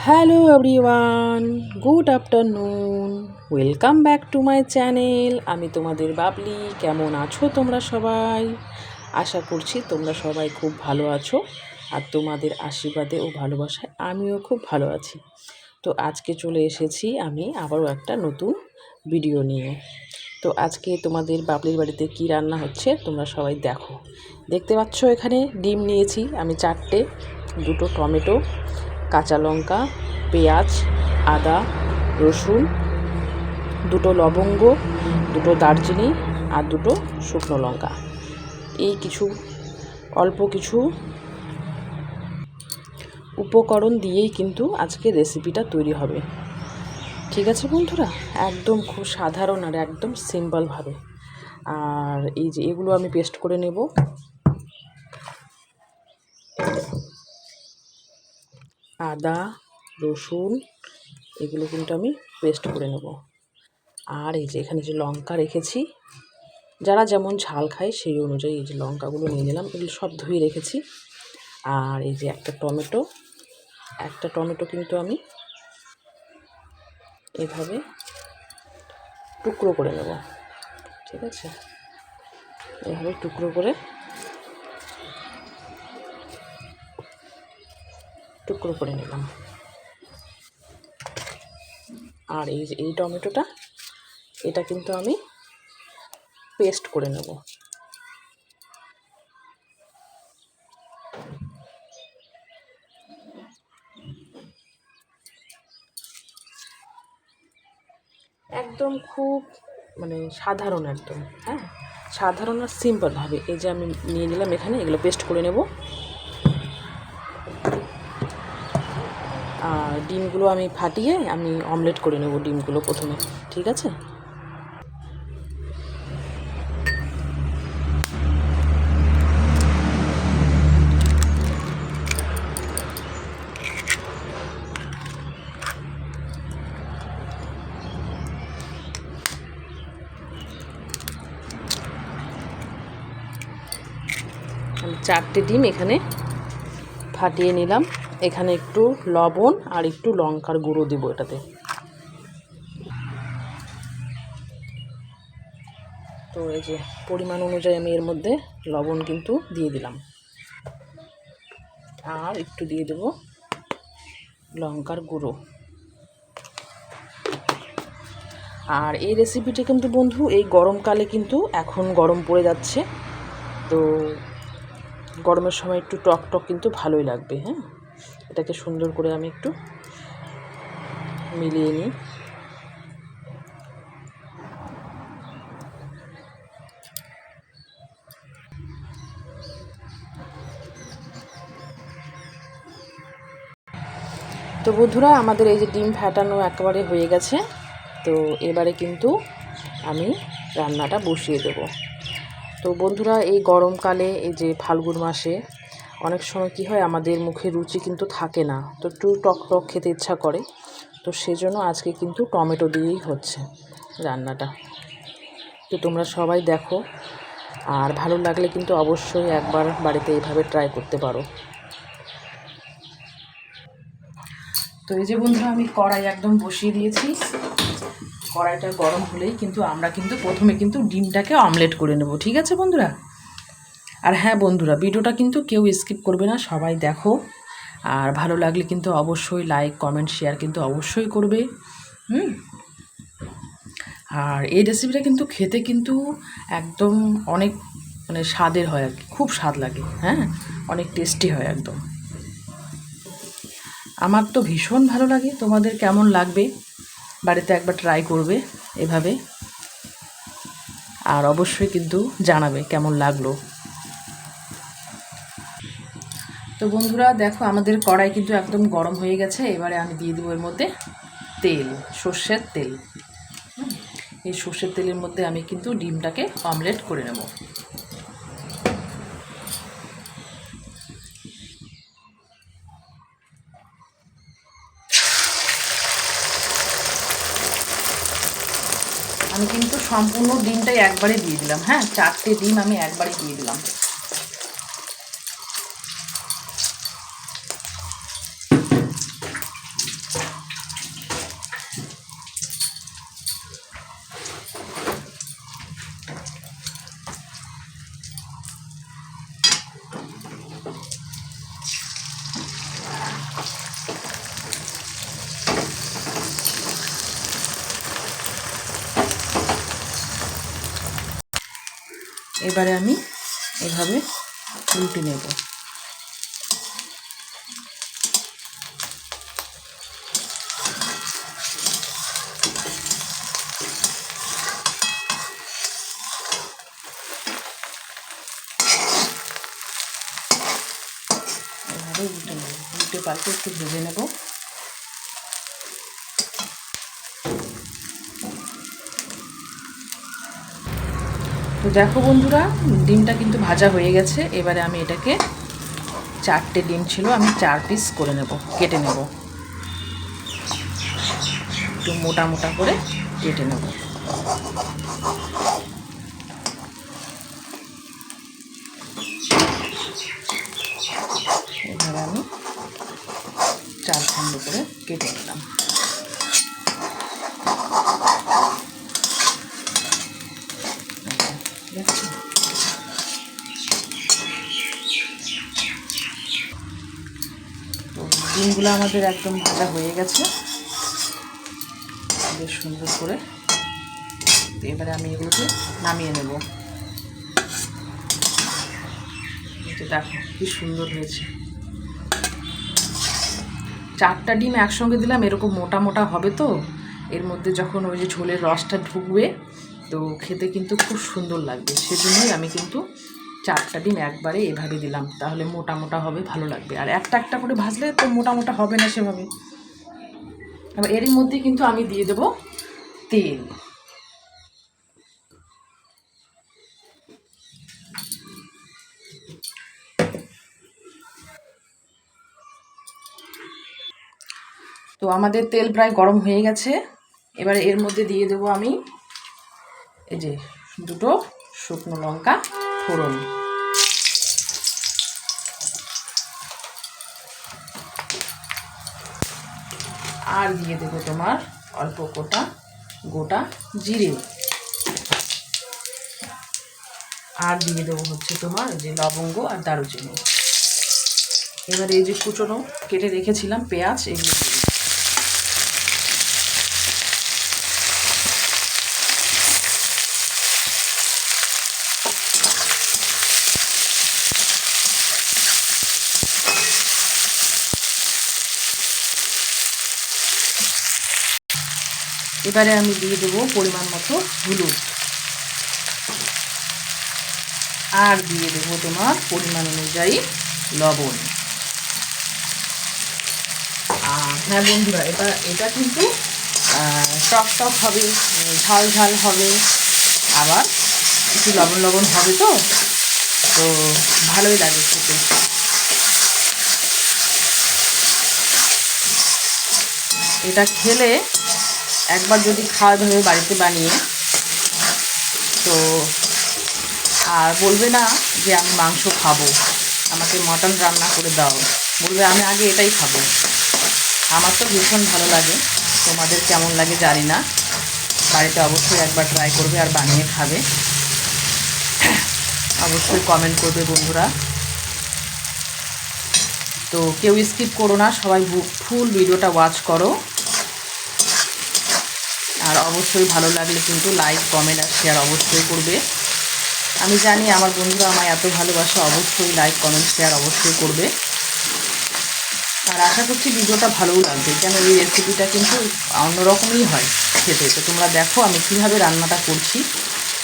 Hello everyone, good afternoon. Welcome back to my channel. আমি তোমাদের বাবলি। কেমন আছো তোমরা সবাই? আশা করছি তোমরা সবাই খুব ভালো আছো, আর তোমাদের আশীর্বাদে ও ভালোবাসায় আমিও খুব ভালো আছি। তো আজকে চলে এসেছি আমি আবারও একটা নতুন ভিডিও নিয়ে। তো আজকে তোমাদের বাবলির বাড়িতে কি রান্না হচ্ছে তোমরা সবাই দেখো। দেখতে পাচ্ছ এখানে ডিম নিয়েছি আমি 4টে, 2টো টমেটো, কাঁচা লঙ্কা, পেঁয়াজ, আদা, রসুন, 2টো লবঙ্গ, 2টো দারচিনি আর 2টো শুকনো লঙ্কা। এই অল্প কিছু উপকরণ দিয়েই কিন্তু আজকে রেসিপিটা তৈরি হবে। ঠিক আছে বন্ধুরা, একদম খুব সাধারণ আর একদম সিম্পলভাবে। আর এই যে এগুলো আমি পেস্ট করে নেব। আদা, রসুন এগুলো কিন্তু আমি পেস্ট করে নেব। আর এই যে এখানে যে লঙ্কা রেখেছি, যারা যেমন ঝাল খায় সেই অনুযায়ী এই যে লঙ্কাগুলো নিয়ে নিলাম, এগুলো সব ধুয়ে রেখেছি। আর এই যে একটা টমেটো কিন্তু আমি এভাবে টুকরো করে নেব। ঠিক আছে, এভাবে টুকরো করে নিলাম। আর এই যে এই টমেটোটা, এটা কিন্তু আমি পেস্ট করে নেব। একদম খুব সাধারণ, একদম সাধারণ আর সিম্পলভাবে এই যে আমি নিয়ে নিলাম এখানে, এগুলো পেস্ট করে নেব। আর ডিমগুলো আমি ফাটিয়ে আমি অমলেট করে নেব ডিমগুলো প্রথমে। ঠিক আছে, আমি 4টে ডিম এখানে ফাটিয়ে নিলাম। এখানে একটু লবণ আর একটু লঙ্কার গুঁড়ো দেবো এটাতে। তো এই যে পরিমাণ অনুযায়ী আমি এর মধ্যে লবণ কিন্তু দিয়ে দিলাম, আর একটু দিয়ে দেবো লঙ্কার গুঁড়ো। আর এই রেসিপিটা কিন্তু বন্ধু এই গরমকালে কিন্তু, এখন গরম পড়ে যাচ্ছে, তো গরমের সময় একটু টক টক কিন্তু ভালোই লাগবে। এটাকে সুন্দর করে আমি একটু মিলিয়ে নিই। তো বন্ধুরা, আমাদের এই যে ডিম ফাটানো একেবারে হয়ে গেছে। তো এবারে কিন্তু আমি রান্নাটা বসিয়ে দেব। তো বন্ধুরা, এই গরমকালে এই যে ফাল্গুন মাসে অনেক সময় কি হয়, আমাদের মুখে রুচি কিন্তু থাকে না, তো একটু টক টক খেতে ইচ্ছা করে। তো সেজন্য আজকে কিন্তু টমেটো দিয়েই হচ্ছে রান্নাটা। তো তোমরা সবাই দেখো, আর ভালো লাগলে কিন্তু অবশ্যই একবার বাড়িতে এইভাবে ট্রাই করতে পারো। তো এই যে বন্ধুরা, আমি কড়াই একদম বসিয়ে দিয়েছি। কড়াইটা গরম হলেই কিন্তু আমরা কিন্তু প্রথমে কিন্তু ডিমটাকে অমলেট করে নেব। ঠিক আছে বন্ধুরা? আর হ্যাঁ বন্ধুরা, ভিডিওটা কিন্তু কেউ স্কিপ করবে না, সবাই দেখো। আর ভালো লাগলে কিন্তু অবশ্যই লাইক, কমেন্ট, শেয়ার কিন্তু অবশ্যই করবে। আর এই রেসিপিটা কিন্তু খেতে কিন্তু একদম অনেক স্বাদের হয় আর কি, খুব স্বাদ লাগে। অনেক টেস্টি হয় একদম। আমার তো ভীষণ ভালো লাগে। তোমাদের কেমন লাগবে বাড়িতে একবার ট্রাই করবে এভাবে, আর অবশ্যই কিন্তু জানাবে কেমন লাগলো। তো বন্ধুরা দেখো, আমাদের কড়াই কিন্তু একদম গরম হয়ে গেছে। এবারে আমি দিয়ে দেবো এর মধ্যে তেল, সর্ষের তেল। এই সর্ষের তেলের মধ্যে আমি কিন্তু ডিমটাকে অমলেট করে নেব। আমি কিন্তু সম্পূর্ণ ডিমটাই একবারে দিয়ে দিলাম। 4টে ডিম আমি একবারে দিয়ে দিলাম। এবারে আমি এভাবে উল্টে নেব। এভাবে উল্টে নেব, উল্টে পাল্টে একটু ভেজে নেব। তো দেখো বন্ধুরা, ডিমটা কিন্তু ভাজা হয়ে গেছে। এবারে আমি এটাকে 4টে ডিম ছিল, আমি 4 পিস করে নেব, কেটে নেব, একটু মোটা মোটা করে কেটে নেব। এবারে আমি 4 খণ্ড করে কেটে নিলাম। দেখছো, তো ডিমগুলো আমাদের একদম ভাজা হয়ে গেছে বেশ সুন্দর করে। তো এবারে আমি এগুলোকে নামিয়ে নেব। দেখো কি সুন্দর হয়েছে। 4টা ডিম একসঙ্গে দিলাম, এরকম মোটা মোটা হবে। তো এর মধ্যে যখন ওই যে ঝোলের রসটা ঢুকবে, তো খেতে কিন্তু খুব সুন্দর লাগবে। সেজন্যই আমি কিন্তু 4টা ডিম একবারে এভাবে দিলাম, তাহলে মোটা মোটা হবে, ভালো লাগবে। আর একটা একটা করে ভাজলে তো মোটা মোটা হবে না সেভাবে। এবার এরই মধ্যে কিন্তু আমি দিয়ে দেব তেল। তো আমাদের তেল প্রায় গরম হয়ে গেছে। এবারে এর মধ্যে দিয়ে দেবো আমি এই যে 2টো শুকনো লঙ্কা ফোড়ন, আর দিয়ে দেবো তোমার অল্প গোটা জিরে, আর দিয়ে দেবো হচ্ছে তোমার যে লবঙ্গ আর দারুচিনি। এবার এই যে কুচনো কেটে রেখেছিলাম পেঁয়াজ, এগুলো দিয়ে দিই। এবারে আমি দিয়ে দেবো পরিমাণ মতো হলুদ, আর দিয়ে দেবো তোমার পরিমাণ অনুযায়ী লবণ। হ্যাঁ বন্ধুরা, এটা কিন্তু টক টক হবে, ঝাল ঝাল হবে, আবার একটু লবণ লবণ হবে। তো তো ভালোই লাগে খেতে। এটা খেলে একবার যদি খাওয়া ভেবে বাড়িতে বানিয়ে, তো আর বলবে না যে আমি মাংস খাবো, আমাকে মটন রান্না করে দাও, বলবে আমি আগে এটাই খাবো। আমার তো ভীষণ ভালো লাগে, তোমাদের কেমন লাগে জানি না। বাড়িতে অবশ্যই একবার ট্রাই করবে আর বানিয়ে খাবে। অবশ্যই কমেন্ট করবে বন্ধুরা। তো কেউ স্কিপ করো না, সবাই ফুল ভিডিওটা ওয়াচ করো। আর অবশ্যই ভালো লাগলে কিন্তু লাইক কমেন্ট আর শেয়ার অবশ্যই করবে। আমি জানি আমার বন্ধুরা আমায় এত ভালোবাসে, অবশ্যই লাইক কমেন্ট শেয়ার অবশ্যই করবে। আর আশা করছি ভিডিওটা ভালোও লাগবে, কেন এই রেসিপিটা কিন্তু অন্যরকমই হয় খেতে। তো তোমরা দেখো আমি কীভাবে রান্নাটা করছি,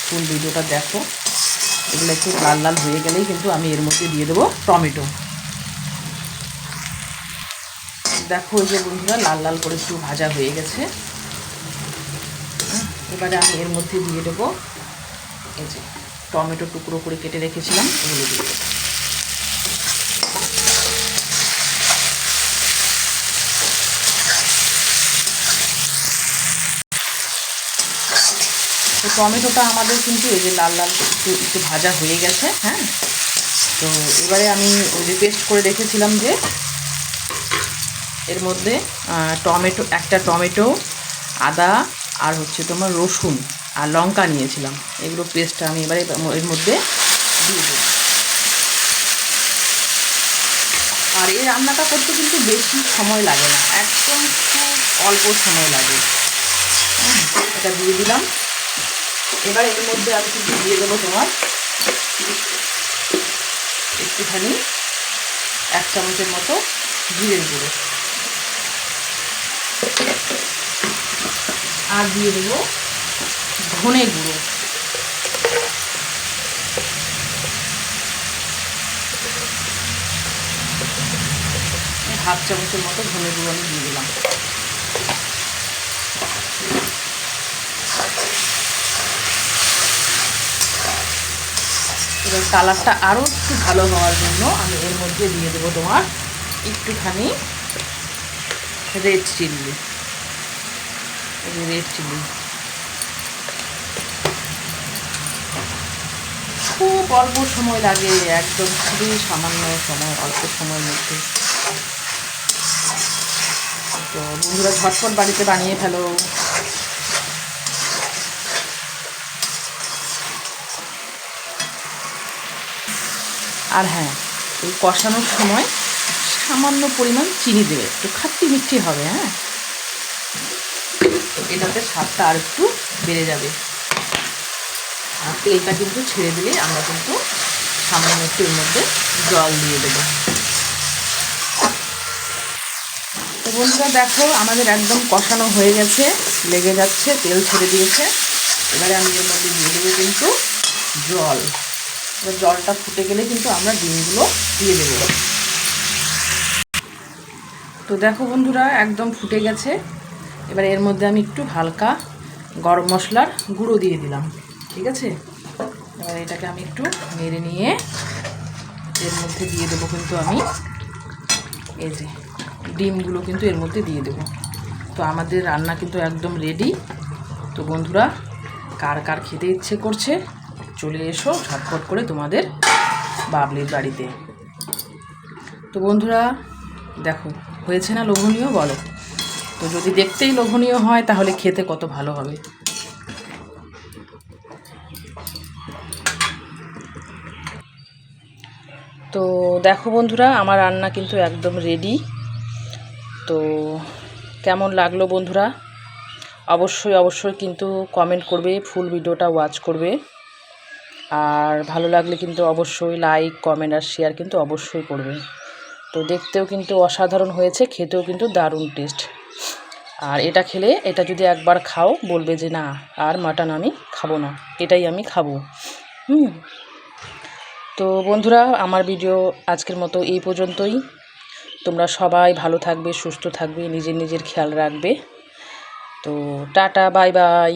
ফুল ভিডিওটা দেখো। এগুলো একটু লাল লাল হয়ে গেলেই কিন্তু আমি এর মধ্যে দিয়ে দেবো টমেটো। দেখো এই যে বন্ধুরা লাল লাল করে একটু ভাজা হয়ে গেছে। এবারে আমি এর মধ্যে দিয়ে দেবো এই যে টমেটো টুকরো করে কেটে রেখেছিলাম, এগুলো দিয়ে দেবো। তো টমেটোটা আমাদের কিন্তু এই যে লাল লাল একটু ভাজা হয়ে গেছে। হ্যাঁ, তো এবারে আমি ওই যে পেস্ট করে রেখেছিলাম যে এর মধ্যে একটা টমেটো, আদা, আর হচ্ছে তোমার রসুন আর লঙ্কা নিয়েছিলাম, এগুলো পেস্টটা আমি এবারে এর মধ্যে দিয়ে দেব। আর এই রান্নাটা করতে কিন্তু বেশি সময় লাগে না, একদম খুব অল্প সময় লাগে। এটা দিয়ে দিলাম। এবার এর মধ্যে আমি কিন্তু দিয়ে দেবো তোমার একটুখানি 1 চামচের মতো জিরের গুঁড়ো, আর দিয়ে দেবো ধনে গুঁড়ো, হাফ চামচের মতো ধনে গুঁড়ো আমি দিয়ে দিলাম। এবার কালারটা আরও একটু ভালো হওয়ার জন্য আমি এর মধ্যে দিয়ে দেবো তোমার একটুখানি রেড চিলি। রেড চিলি খুব অল্প সময় লাগে, একদম খুবই সামান্য সময়, অল্প সময়ের মধ্যে। তো বন্ধুরা ঝটপট বাড়িতে বানিয়ে ফেলো। আর হ্যাঁ, এই কষানোর সময় সামান্য পরিমাণ চিনি দেবে, একটু খাট্টি মিষ্টি হবে। হ্যাঁ, এটাতে স্বাদটা আর একটু বেড়ে যাবে। আর তেলটা কিন্তু ছেড়ে দিলে আমরা কিন্তু সামান্য একটু এর মধ্যে জল দিয়ে দেবো। তো বন্ধুরা দেখো আমাদের একদম কষানো হয়ে গেছে, লেগে যাচ্ছে, তেল ছেড়ে দিয়েছে। এবারে আমি এর মধ্যে দিয়ে দেবো কিন্তু জল। এবার জলটা ফুটে গেলে কিন্তু আমরা ডিমগুলো দিয়ে দেবো। তো দেখো বন্ধুরা একদম ফুটে গেছে। এবার এর মধ্যে আমি একটু হালকা গরম মশলার গুঁড়ো দিয়ে দিলাম। ঠিক আছে, এবার এটাকে আমি একটু নেড়ে নিয়ে এর মধ্যে দিয়ে দেবো কিন্তু আমি এই যে ডিমগুলো কিন্তু এর মধ্যে দিয়ে দেবো। তো আমাদের রান্না কিন্তু একদম রেডি। তো বন্ধুরা কার কার খেতে ইচ্ছে করছে চলে এসো ঝটপট করে তোমাদের বাবলির বাড়িতে। তো বন্ধুরা দেখো হয়েছে না লোভনীয়, বলো? তো যদি দেখতেই লোভনীয় হয় তাহলে খেতে কত ভালো হবে। তো দেখো বন্ধুরা আমার রান্না কিন্তু একদম রেডি। তো কেমন লাগলো বন্ধুরা অবশ্যই কিন্তু কমেন্ট করবে, ফুল ভিডিওটা ওয়াচ করবে। আর ভালো লাগলে কিন্তু অবশ্যই লাইক, কমেন্ট আর শেয়ার কিন্তু অবশ্যই করবে। তো দেখতেও কিন্তু অসাধারণ হয়েছে, খেতেও কিন্তু দারুণ টেস্ট। আর এটা খেলে, এটা যদি একবার খাও বলবে যে না আর মাটন আমি খাবো না, এটাই আমি খাবো। তো বন্ধুরা আমার ভিডিও আজকের মতো এই পর্যন্তই। তোমরা সবাই ভালো থাকবে, সুস্থ থাকবে, নিজের খেয়াল রাখবে। তো টাটা, বাই বাই।